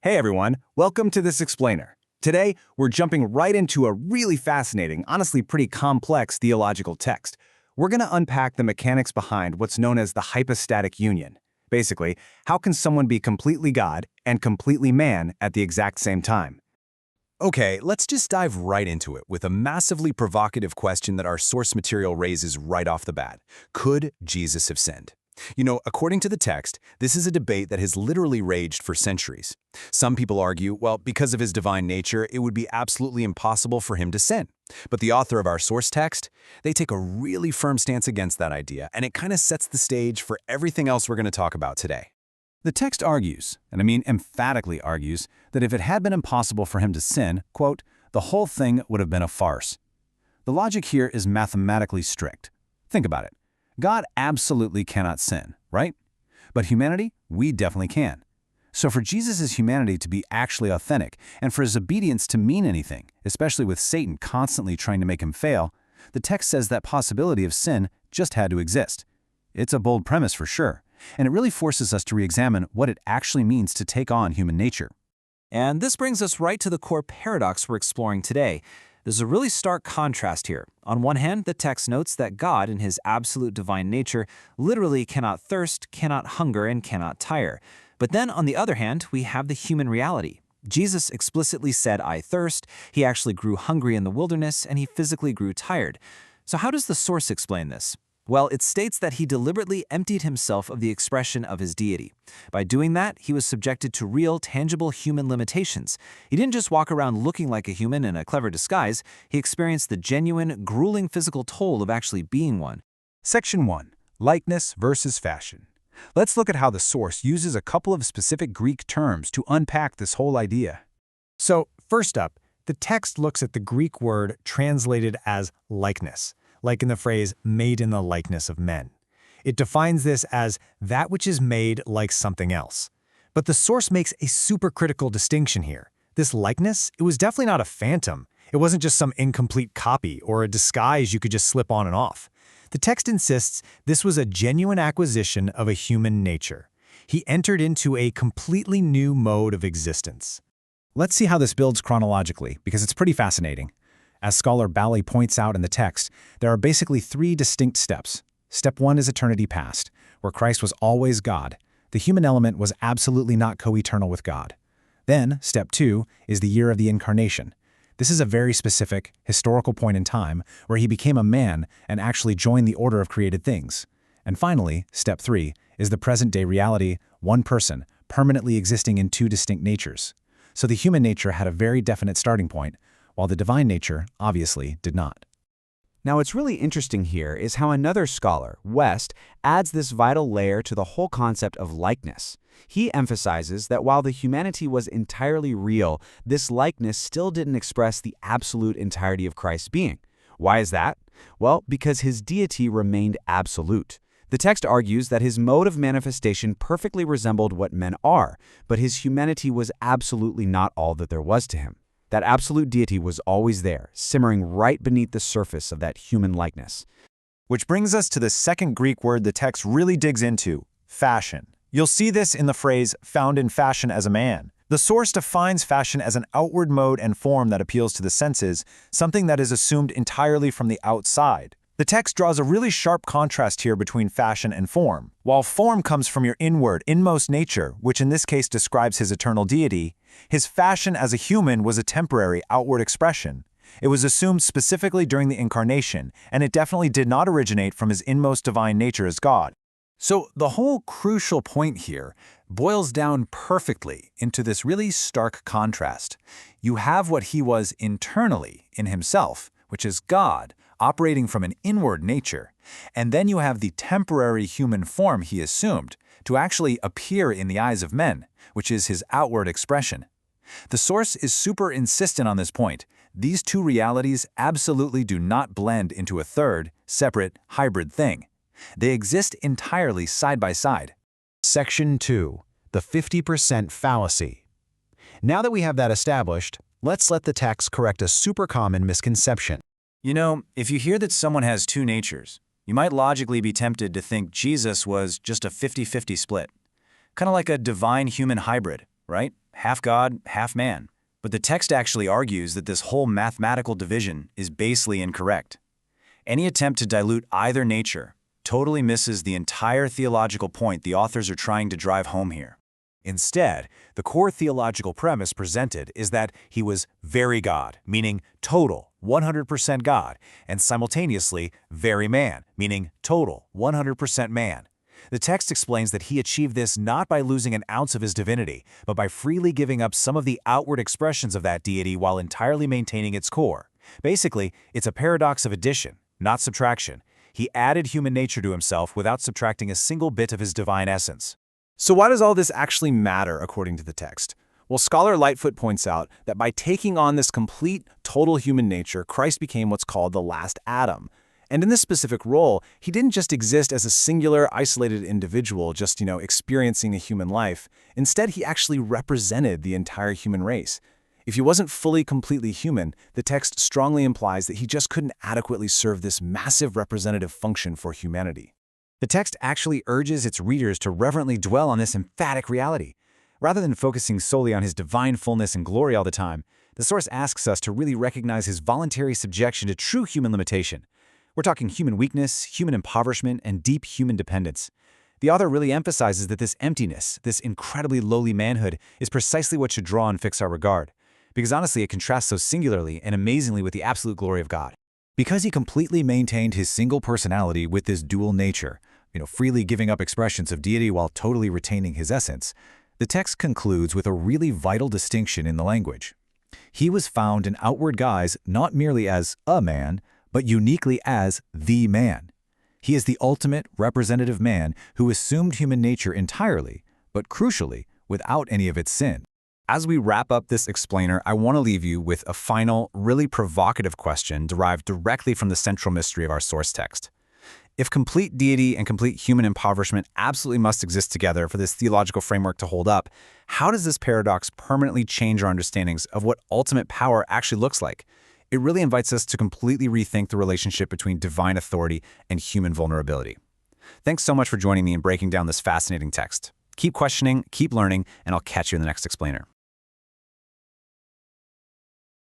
Hey everyone, welcome to This Explainer. Today, we're jumping right into a really fascinating, honestly pretty complex theological text. We're going to unpack the mechanics behind what's known as the hypostatic union. Basically, how can someone be completely God and completely man at the exact same time? Okay, let's just dive right into it with a massively provocative question that our source material raises right off the bat. Could Jesus have sinned? According to the text, this is a debate that has literally raged for centuries. Some people argue, well, because of his divine nature, it would be absolutely impossible for him to sin. But the author of our source text, they take a really firm stance against that idea, and it kind of sets the stage for everything else we're going to talk about today. The text argues, and I mean emphatically argues, that if it had been impossible for him to sin, quote, the whole thing would have been a farce. The logic here is mathematically strict. Think about it. God absolutely cannot sin, right? But humanity, we definitely can. So for Jesus' humanity to be actually authentic, and for his obedience to mean anything, especially with Satan constantly trying to make him fail, the text says that possibility of sin just had to exist. It's a bold premise for sure, and it really forces us to re-examine what it actually means to take on human nature. And this brings us right to the core paradox we're exploring today. There's a really stark contrast here. On one hand, the text notes that God, in his absolute divine nature, literally cannot thirst, cannot hunger, and cannot tire. But then, on the other hand, we have the human reality. Jesus explicitly said, "I thirst." He actually grew hungry in the wilderness, and he physically grew tired. So how does the source explain this? Well, it states that he deliberately emptied himself of the expression of his deity. By doing that, he was subjected to real, tangible human limitations. He didn't just walk around looking like a human in a clever disguise, he experienced the genuine, grueling physical toll of actually being one. Section 1. Likeness versus fashion. Let's look at how the source uses a couple of specific Greek terms to unpack this whole idea. So, first up, the text looks at the Greek word translated as likeness, like in the phrase, made in the likeness of men. It defines this as that which is made like something else. But the source makes a supercritical distinction here. This likeness, it was definitely not a phantom. It wasn't just some incomplete copy or a disguise you could just slip on and off. The text insists this was a genuine acquisition of a human nature. He entered into a completely new mode of existence. Let's see how this builds chronologically, because it's pretty fascinating. As scholar Bally points out in the text, there are basically three distinct steps. Step 1 is eternity past, where Christ was always God. The human element was absolutely not co-eternal with God. Then, step 2 is the year of the incarnation. This is a very specific, historical point in time where he became a man and actually joined the order of created things. And finally, step 3 is the present-day reality, one person, permanently existing in two distinct natures. So the human nature had a very definite starting point, while the divine nature obviously did not. Now, what's really interesting here is how another scholar, West, adds this vital layer to the whole concept of likeness. He emphasizes that while the humanity was entirely real, this likeness still didn't express the absolute entirety of Christ's being. Why is that? Well, because his deity remained absolute. The text argues that his mode of manifestation perfectly resembled what men are, but his humanity was absolutely not all that there was to him. That absolute deity was always there, simmering right beneath the surface of that human likeness. Which brings us to the second Greek word the text really digs into, fashion. You'll see this in the phrase, found in fashion as a man. The source defines fashion as an outward mode and form that appeals to the senses, something that is assumed entirely from the outside. The text draws a really sharp contrast here between fashion and form. While form comes from your inward, inmost nature, which in this case describes his eternal deity, his fashion as a human was a temporary outward expression. It was assumed specifically during the incarnation, and it definitely did not originate from his inmost divine nature as God. So the whole crucial point here boils down perfectly into this really stark contrast. You have what he was internally in himself, which is God, operating from an inward nature, and then you have the temporary human form he assumed to actually appear in the eyes of men, which is his outward expression. The source is super insistent on this point. These two realities absolutely do not blend into a third, separate, hybrid thing. They exist entirely side by side. Section 2. The 50% fallacy. Now that we have that established, let's let the text correct a super common misconception. If you hear that someone has two natures, you might logically be tempted to think Jesus was just a 50-50 split. Kind of like a divine human hybrid, right? half God, half man. But the text actually argues that this whole mathematical division is basely incorrect. Any attempt to dilute either nature totally misses the entire theological point the authors are trying to drive home here. Instead, the core theological premise presented is that he was very God, meaning total, 100% God, and simultaneously very man, meaning total, 100% man. The text explains that he achieved this not by losing an ounce of his divinity, but by freely giving up some of the outward expressions of that deity while entirely maintaining its core. Basically, it's a paradox of addition, not subtraction. He added human nature to himself without subtracting a single bit of his divine essence. So why does all this actually matter according to the text? Well, scholar Lightfoot points out that by taking on this complete, total human nature, Christ became what's called the last Adam. And in this specific role, he didn't just exist as a singular, isolated individual, just, experiencing a human life. Instead, he actually represented the entire human race. If he wasn't fully, completely human, the text strongly implies that he just couldn't adequately serve this massive representative function for humanity. The text actually urges its readers to reverently dwell on this emphatic reality. Rather than focusing solely on his divine fullness and glory all the time, the source asks us to really recognize his voluntary subjection to true human limitation. We're talking human weakness, human impoverishment, and deep human dependence. The author really emphasizes that this emptiness, this incredibly lowly manhood, is precisely what should draw and fix our regard. Because honestly, it contrasts so singularly and amazingly with the absolute glory of God. Because he completely maintained his single personality with this dual nature, freely giving up expressions of deity while totally retaining his essence, the text concludes with a really vital distinction in the language. He was found in outward guise not merely as a man, but uniquely as the man. He is the ultimate representative man who assumed human nature entirely, but crucially, without any of its sin. As we wrap up this explainer, I want to leave you with a final, really provocative question derived directly from the central mystery of our source text. If complete deity and complete human impoverishment absolutely must exist together for this theological framework to hold up, how does this paradox permanently change our understandings of what ultimate power actually looks like? It really invites us to completely rethink the relationship between divine authority and human vulnerability. Thanks so much for joining me in breaking down this fascinating text. Keep questioning, keep learning, and I'll catch you in the next explainer.